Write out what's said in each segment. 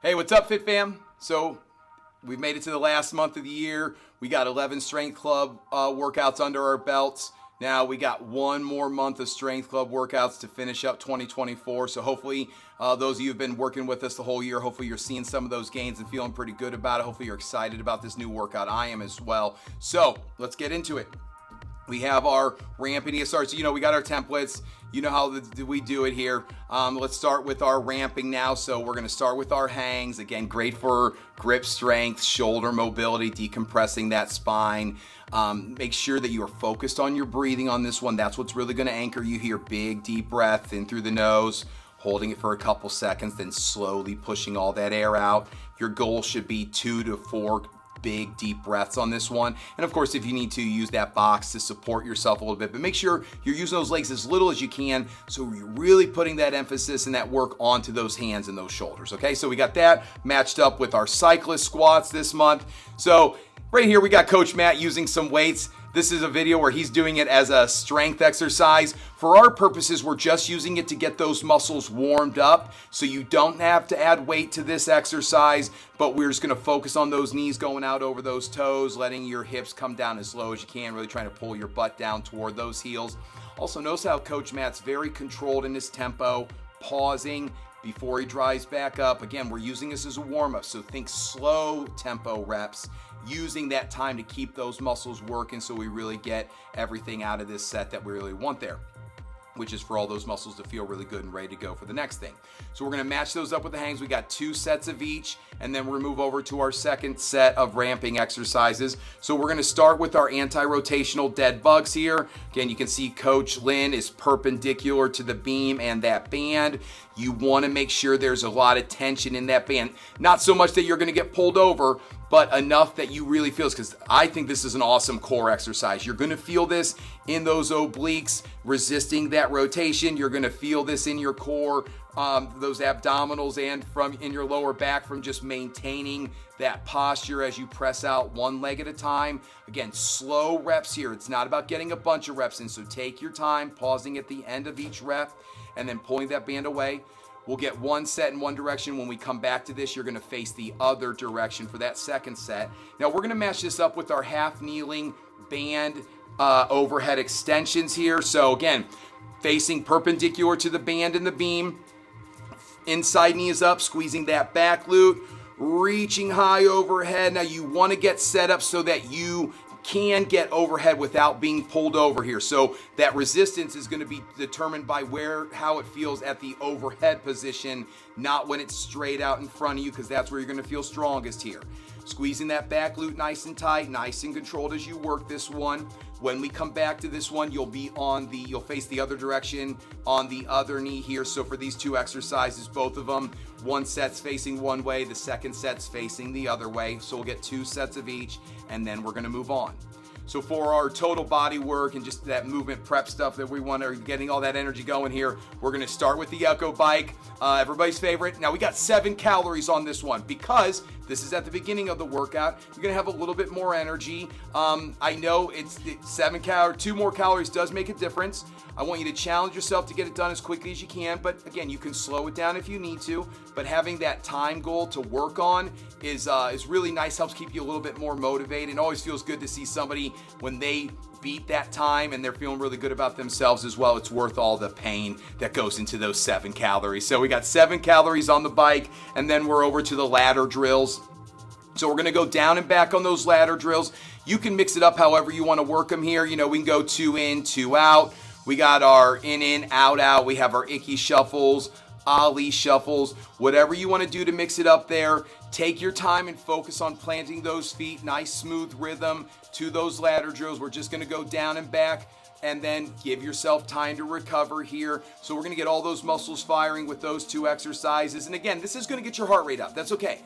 Hey, what's up, Fit Fam? So we've made it to the last month of the year. We got 11 Strength Club workouts under our belts. Now we got one more month of Strength Club workouts to finish up 2024. So hopefully those of you who've been working with us the whole year, hopefully you're seeing some of those gains and feeling pretty good about it. Hopefully you're excited about this new workout. I am as well. So let's get into it. We have our ramping ESR. So, we got our templates. You know how we do it here. Let's start with our ramping now. So we're going to start with our hangs. Again, great for grip strength, shoulder mobility, decompressing that spine. Make sure that you are focused on your breathing on this one. That's what's really going to anchor you here. Big, deep breath in through the nose, holding it for a couple seconds, then slowly pushing all that air out. Your goal should be 2 to 4 big deep breaths on this one. And of course, if you need to, use that box to support yourself a little bit, but make sure you're using those legs as little as you can, so you're really putting that emphasis and that work onto those hands and those shoulders. Okay, so we got that matched up with our cyclist squats this month. So right here we got Coach Matt using some weights. This is a video where he's doing it as a strength exercise. For our purposes, we're just using it to get those muscles warmed up, so you don't have to add weight to this exercise, but we're just gonna focus on those knees going out over those toes, letting your hips come down as low as you can, really trying to pull your butt down toward those heels. Also, notice how Coach Matt's very controlled in his tempo, pausing before he drives back up. Again, we're using this as a warm-up, so think slow tempo reps, using that time to keep those muscles working so we really get everything out of this set that we really want there, which is for all those muscles to feel really good and ready to go for the next thing. So we're gonna match those up with the hangs. We got 2 sets of each, and then we'll move over to our second set of ramping exercises. So we're gonna start with our anti-rotational dead bugs here. Again, you can see Coach Lynn is perpendicular to the beam and that band. You wanna make sure there's a lot of tension in that band. Not so much that you're gonna get pulled over, but enough that you really feel this, because I think this is an awesome core exercise. You're gonna feel this in those obliques, resisting that rotation. You're gonna feel this in your core, those abdominals, and in your lower back from just maintaining that posture as you press out one leg at a time. Again, slow reps here. It's not about getting a bunch of reps in, so take your time, pausing at the end of each rep, and then pulling that band away. We'll get one set in one direction. When we come back to this, you're gonna face the other direction for that second set. Now we're gonna match this up with our half kneeling band overhead extensions here. So again, facing perpendicular to the band and the beam, inside knee is up, squeezing that back glute, reaching high overhead. Now you wanna get set up so that you can get overhead without being pulled over here. So that resistance is going to be determined by how it feels at the overhead position, not when it's straight out in front of you, because that's where you're going to feel strongest here. Squeezing that back glute nice and tight, nice and controlled as you work this one. When we come back to this one, you'll face the other direction on the other knee here. So for these 2 exercises, both of them, one set's facing one way, the second set's facing the other way. So we'll get 2 sets of each, and then we're gonna move on. So for our total body work and just that movement prep stuff that we want, or getting all that energy going here, we're gonna start with the Echo Bike, everybody's favorite. Now we got 7 calories on this one because this is at the beginning of the workout. You're gonna have a little bit more energy. I know it's 7 calories, 2 more calories does make a difference. I want you to challenge yourself to get it done as quickly as you can, but again, you can slow it down if you need to, but having that time goal to work on is really nice, helps keep you a little bit more motivated. It always feels good to see somebody when they beat that time and they're feeling really good about themselves as well. It's worth all the pain that goes into those 7 calories. So we got 7 calories on the bike, and then we're over to the ladder drills. So we're gonna go down and back on those ladder drills. You can mix it up however you wanna work them here. We can go 2 in, 2 out. We got our in, out. We have our Icky shuffles, Ali shuffles, whatever you wanna do to mix it up there. Take your time and focus on planting those feet, nice smooth rhythm to those ladder drills. We're just gonna go down and back, and then give yourself time to recover here. So we're gonna get all those muscles firing with those 2 exercises. And again, this is gonna get your heart rate up. That's okay.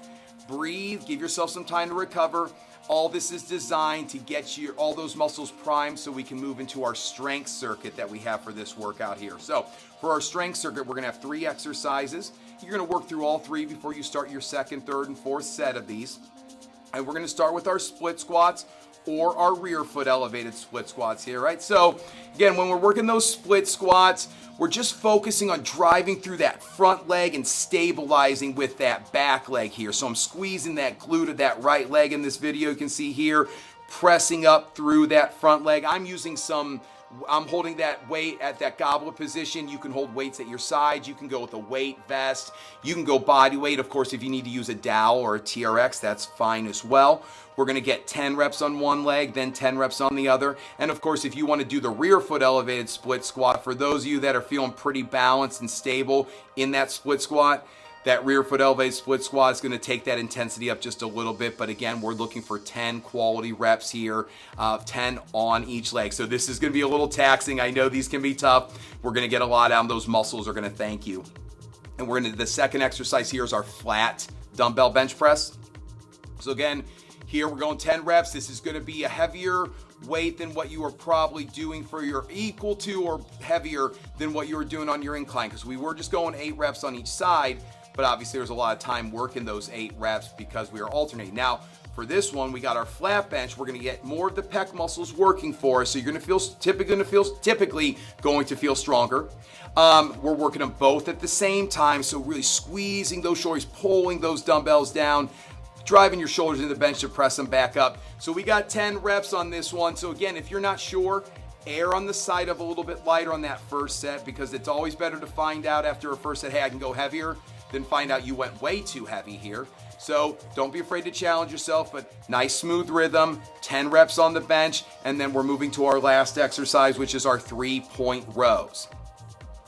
Breathe, give yourself some time to recover. All this is designed to get all those muscles primed so we can move into our strength circuit that we have for this workout here. So for our strength circuit, we're gonna have 3 exercises. You're gonna work through all 3 before you start your second, third, and fourth set of these. And we're gonna start with our split squats. or our rear foot elevated split squats here, right? So again, when we're working those split squats, we're just focusing on driving through that front leg and stabilizing with that back leg here. So I'm squeezing that glute of that right leg in this video. You can see here, pressing up through that front leg. I'm holding that weight at that goblet position. You can hold weights at your sides. You can go with a weight vest. You can go body weight. Of course, if you need to use a dowel or a TRX, that's fine as well. We're going to get 10 reps on one leg, then 10 reps on the other. And of course, if you want to do the rear foot elevated split squat, for those of you that are feeling pretty balanced and stable in that split squat, that rear foot elevated split squat is going to take that intensity up just a little bit. But again, we're looking for 10 quality reps here, 10 on each leg. So this is going to be a little taxing. I know these can be tough. We're going to get a lot out, and those muscles are going to thank you. And we're going to, the second exercise here is our flat dumbbell bench press. So again, here we're going 10 reps. This is going to be a heavier weight than what you are probably doing for your equal to or heavier than what you were doing on your incline, because we were just going 8 reps on each side. But obviously there's a lot of time working those 8 reps because we are alternating. Now, for this one, we got our flat bench. We're going to get more of the pec muscles working for us. So you're going to feel typically going to feel stronger. We're working them both at the same time. So really squeezing those shoulders, pulling those dumbbells down, driving your shoulders into the bench to press them back up. So we got 10 reps on this one. So again, if you're not sure, err on the side of a little bit lighter on that first set, because it's always better to find out after a first set, hey, I can go heavier, than find out you went way too heavy here. So don't be afraid to challenge yourself, but nice smooth rhythm, 10 reps on the bench, and then we're moving to our last exercise, which is our 3-point rows.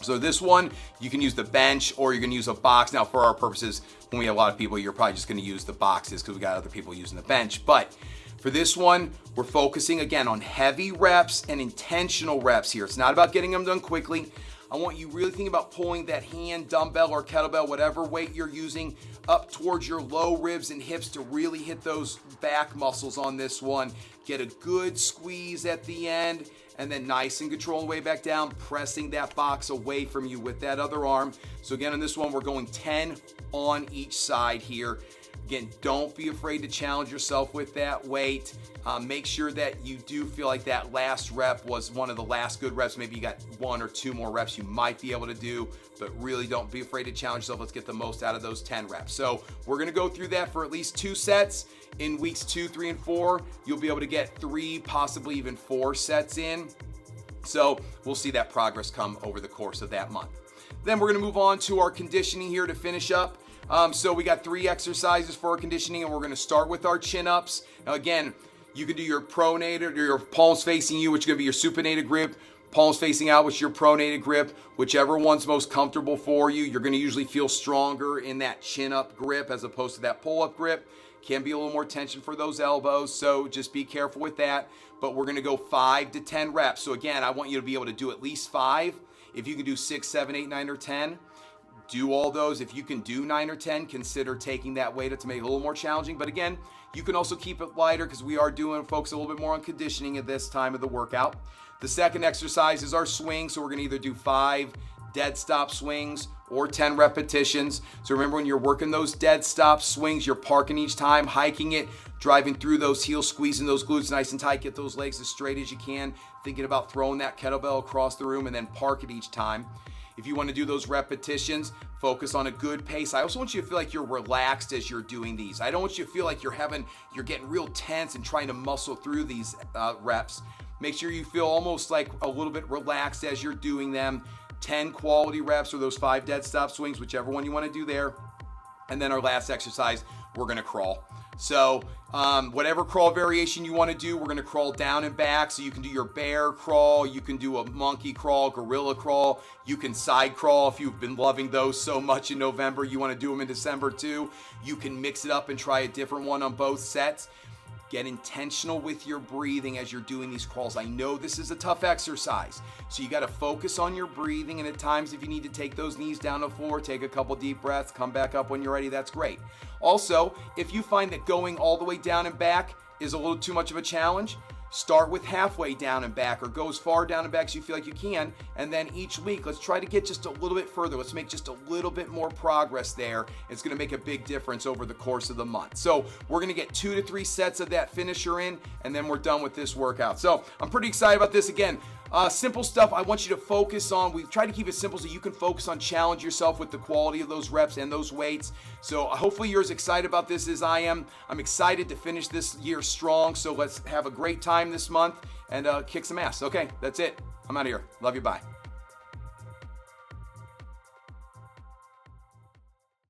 So this one, you can use the bench or you're gonna use a box. Now for our purposes, when we have a lot of people, you're probably just gonna use the boxes because we got other people using the bench. But for this one, we're focusing again on heavy reps and intentional reps here. It's not about getting them done quickly. I want you really thinking about pulling that hand, dumbbell, or kettlebell, whatever weight you're using, up towards your low ribs and hips to really hit those back muscles on this one. Get a good squeeze at the end, and then nice and control the way back down, pressing that box away from you with that other arm. So again, on this one, we're going 10 on each side here. Again, don't be afraid to challenge yourself with that weight. Make sure that you do feel like that last rep was one of the last good reps. Maybe you got 1 or 2 more reps you might be able to do, but really don't be afraid to challenge yourself. Let's get the most out of those 10 reps. So we're gonna go through that for at least 2 sets. In weeks 2, 3, and 4, you'll be able to get 3, possibly even 4 sets in. So we'll see that progress come over the course of that month. Then we're gonna move on to our conditioning here to finish up. So we got 3 exercises for our conditioning, and we're going to start with our chin-ups. Now again, you can do your pronated or your palms facing you, which is going to be your supinated grip, palms facing out, which is your pronated grip, whichever one's most comfortable for you. You're going to usually feel stronger in that chin-up grip as opposed to that pull-up grip. Can be a little more tension for those elbows, so just be careful with that. But we're going to go 5 to 10 reps. So again, I want you to be able to do at least 5. If you can do 6, 7, 8, 9, or 10, do all those. If you can do 9 or 10, consider taking that weight up to make it a little more challenging. But again, you can also keep it lighter because we are doing, folks, a little bit more on conditioning at this time of the workout. The second exercise is our swing. So we're going to either do 5 dead stop swings or 10 repetitions. So remember, when you're working those dead stop swings, you're parking each time, hiking it, driving through those heels, squeezing those glutes nice and tight, get those legs as straight as you can, thinking about throwing that kettlebell across the room, and then park it each time. If you want to do those repetitions, focus on a good pace. I also want you to feel like you're relaxed as you're doing these. I don't want you to feel like you're getting real tense and trying to muscle through these reps. Make sure you feel almost like a little bit relaxed as you're doing them. 10 quality reps or those 5 dead stop swings, whichever one you want to do there. And then our last exercise, we're going to crawl. So whatever crawl variation you want to do, we're going to crawl down and back. So you can do your bear crawl, you can do a monkey crawl, gorilla crawl, you can side crawl if you've been loving those so much in November, you want to do them in December too. You can mix it up and try a different one on both sets. Get intentional with your breathing as you're doing these crawls. I know this is a tough exercise, so you got to focus on your breathing, and at times if you need to take those knees down to the floor, take a couple deep breaths, come back up when you're ready, that's great. Also, if you find that going all the way down and back is a little too much of a challenge, start with halfway down and back, or go as far down and back as you feel like you can. And then each week, let's try to get just a little bit further. Let's make just a little bit more progress there. It's going to make a big difference over the course of the month. So we're going to get 2 to 3 sets of that finisher in, and then we're done with this workout. So I'm pretty excited about this. Again, simple stuff I want you to focus on. We've tried to keep it simple so you can focus on challenge yourself with the quality of those reps and those weights. So hopefully you're as excited about this as I am. I'm excited to finish this year strong. So let's have a great time this month and kick some ass. Okay, that's it. I'm out of here. Love you. Bye.